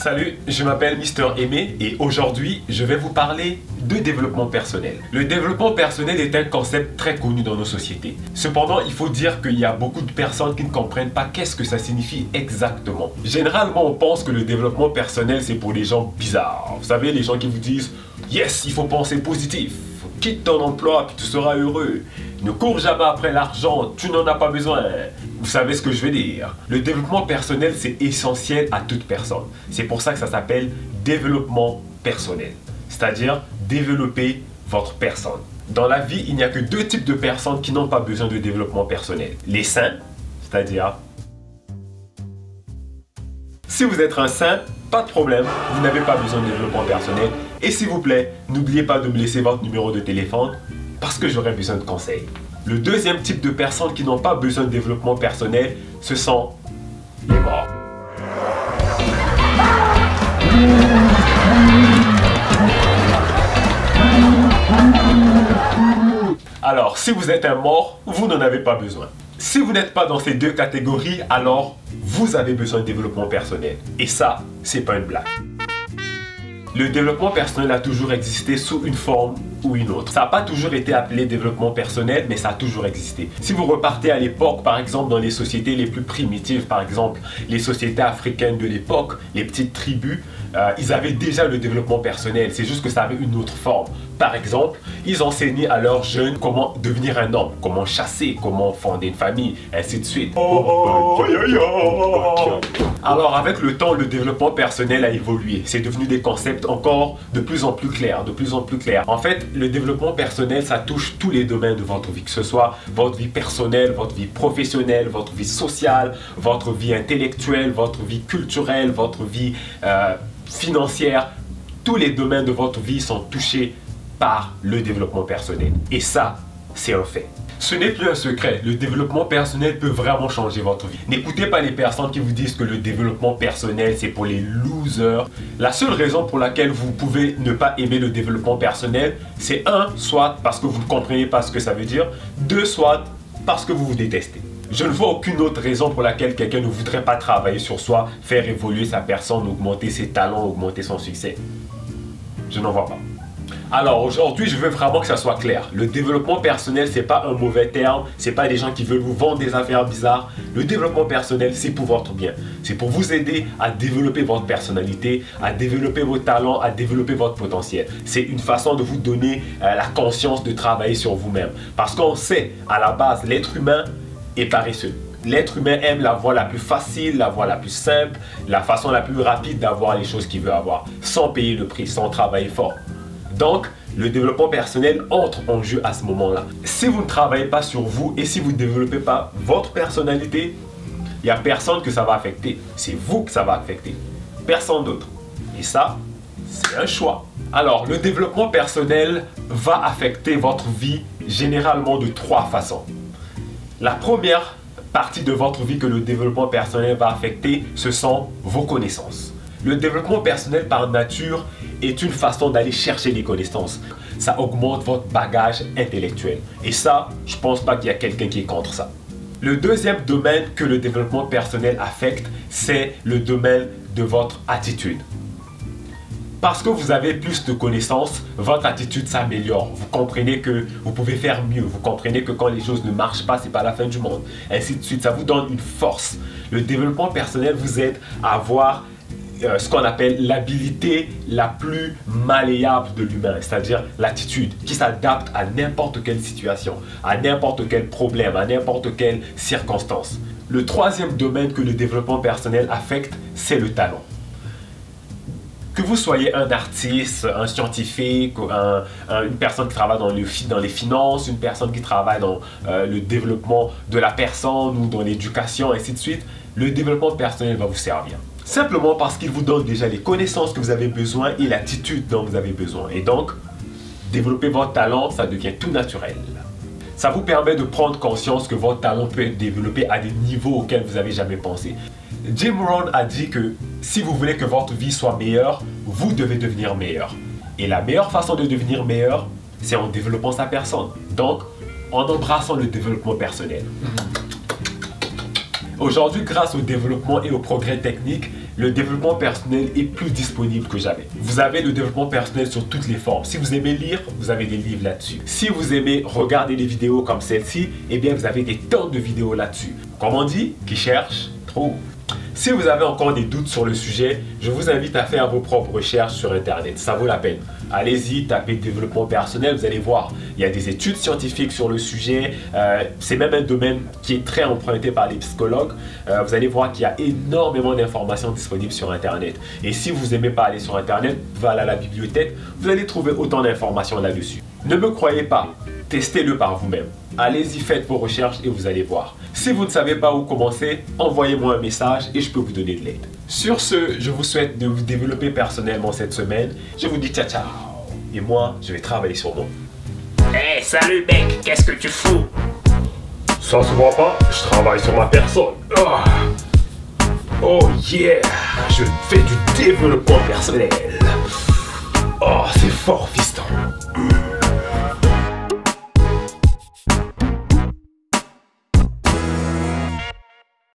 Salut, je m'appelle Mister Aimé et aujourd'hui, je vais vous parler de développement personnel. Le développement personnel est un concept très connu dans nos sociétés. Cependant, il faut dire qu'il y a beaucoup de personnes qui ne comprennent pas qu'est-ce que ça signifie exactement. Généralement, on pense que le développement personnel, c'est pour les gens bizarres. Vous savez, les gens qui vous disent « Yes, il faut penser positif. Quitte ton emploi, puis tu seras heureux. Ne cours jamais après l'argent, tu n'en as pas besoin. » Vous savez ce que je veux dire. Le développement personnel, c'est essentiel à toute personne. C'est pour ça que ça s'appelle développement personnel. C'est-à-dire développer votre personne. Dans la vie, il n'y a que deux types de personnes qui n'ont pas besoin de développement personnel. Les saints, c'est-à-dire... Si vous êtes un saint, pas de problème, vous n'avez pas besoin de développement personnel. Et s'il vous plaît, n'oubliez pas de me laisser votre numéro de téléphone parce que j'aurai besoin de conseils. Le deuxième type de personnes qui n'ont pas besoin de développement personnel, ce sont les morts. Alors, si vous êtes un mort, vous n'en avez pas besoin. Si vous n'êtes pas dans ces deux catégories, alors vous avez besoin de développement personnel. Et ça, c'est pas une blague. Le développement personnel a toujours existé sous une forme ou une autre. Ça n'a pas toujours été appelé développement personnel, mais ça a toujours existé. Si vous repartez à l'époque, par exemple, dans les sociétés les plus primitives, par exemple, les sociétés africaines de l'époque, les petites tribus, ils avaient déjà le développement personnel. C'est juste que ça avait une autre forme. Par exemple, ils enseignaient à leurs jeunes comment devenir un homme, comment chasser, comment fonder une famille, ainsi de suite. Alors, avec le temps, le développement personnel a évolué. C'est devenu des concepts encore de plus en plus clairs, de plus en plus clairs. En fait, le développement personnel, ça touche tous les domaines de votre vie, que ce soit votre vie personnelle, votre vie professionnelle, votre vie sociale, votre vie intellectuelle, votre vie culturelle, votre vie financière. Tous les domaines de votre vie sont touchés par le développement personnel. Et ça, c'est un fait. Ce n'est plus un secret, le développement personnel peut vraiment changer votre vie. N'écoutez pas les personnes qui vous disent que le développement personnel, c'est pour les losers. La seule raison pour laquelle vous pouvez ne pas aimer le développement personnel, c'est un, soit parce que vous ne comprenez pas ce que ça veut dire, deux, soit parce que vous vous détestez. Je ne vois aucune autre raison pour laquelle quelqu'un ne voudrait pas travailler sur soi, faire évoluer sa personne, augmenter ses talents, augmenter son succès. Je n'en vois pas. Alors aujourd'hui, je veux vraiment que ça soit clair. Le développement personnel, c'est pas un mauvais terme, c'est pas des gens qui veulent vous vendre des affaires bizarres. Le développement personnel, c'est pour votre bien. C'est pour vous aider à développer votre personnalité, à développer vos talents, à développer votre potentiel. C'est une façon de vous donner la conscience de travailler sur vous-même. Parce qu'on sait, à la base, l'être humain est paresseux. L'être humain aime la voie la plus facile, la voie la plus simple, la façon la plus rapide d'avoir les choses qu'il veut avoir, sans payer le prix, sans travailler fort. Donc, le développement personnel entre en jeu à ce moment-là. Si vous ne travaillez pas sur vous et si vous ne développez pas votre personnalité, il n'y a personne que ça va affecter. C'est vous que ça va affecter. Personne d'autre. Et ça, c'est un choix. Alors, le développement personnel va affecter votre vie généralement de trois façons. La première partie de votre vie que le développement personnel va affecter, ce sont vos connaissances. Le développement personnel par nature est une façon d'aller chercher des connaissances. Ça augmente votre bagage intellectuel. Et ça, je ne pense pas qu'il y a quelqu'un qui est contre ça. Le deuxième domaine que le développement personnel affecte, c'est le domaine de votre attitude. Parce que vous avez plus de connaissances, votre attitude s'améliore. Vous comprenez que vous pouvez faire mieux. Vous comprenez que quand les choses ne marchent pas, ce n'est pas la fin du monde. Ainsi de suite, ça vous donne une force. Le développement personnel vous aide à avoir ce qu'on appelle l'habilité la plus malléable de l'humain, c'est-à-dire l'attitude qui s'adapte à n'importe quelle situation, à n'importe quel problème, à n'importe quelle circonstance. Le troisième domaine que le développement personnel affecte, c'est le talent. Que vous soyez un artiste, un scientifique, une personne qui travaille dans les finances, une personne qui travaille dans le développement de la personne ou dans l'éducation, ainsi de suite, le développement personnel va vous servir. Simplement parce qu'il vous donne déjà les connaissances que vous avez besoin et l'attitude dont vous avez besoin. Et donc, développer votre talent, ça devient tout naturel. Ça vous permet de prendre conscience que votre talent peut être développé à des niveaux auxquels vous n'avez jamais pensé. Jim Rohn a dit que si vous voulez que votre vie soit meilleure, vous devez devenir meilleur. Et la meilleure façon de devenir meilleur, c'est en développant sa personne. Donc, en embrassant le développement personnel. Aujourd'hui, grâce au développement et au progrès technique, le développement personnel est plus disponible que jamais. Vous avez le développement personnel sur toutes les formes. Si vous aimez lire, vous avez des livres là-dessus. Si vous aimez regarder des vidéos comme celle-ci, eh bien vous avez des tonnes de vidéos là-dessus. Comme on dit, qui cherche, trouve. Si vous avez encore des doutes sur le sujet, je vous invite à faire vos propres recherches sur Internet. Ça vaut la peine. Allez-y, tapez développement personnel, vous allez voir. Il y a des études scientifiques sur le sujet. C'est même un domaine qui est très emprunté par les psychologues. Vous allez voir qu'il y a énormément d'informations disponibles sur Internet. Et si vous n'aimez pas aller sur Internet, vous allez à la bibliothèque, vous allez trouver autant d'informations là-dessus. Ne me croyez pas, testez-le par vous-même. Allez-y, faites vos recherches et vous allez voir. Si vous ne savez pas où commencer, envoyez-moi un message et je peux vous donner de l'aide. Sur ce, je vous souhaite de vous développer personnellement cette semaine. Je vous dis ciao ciao. Et moi, je vais travailler sur moi. Hey, salut mec, qu'est-ce que tu fous? Ça se voit pas, je travaille sur ma personne. Oh yeah, je fais du développement personnel. Oh, c'est fort, fiston.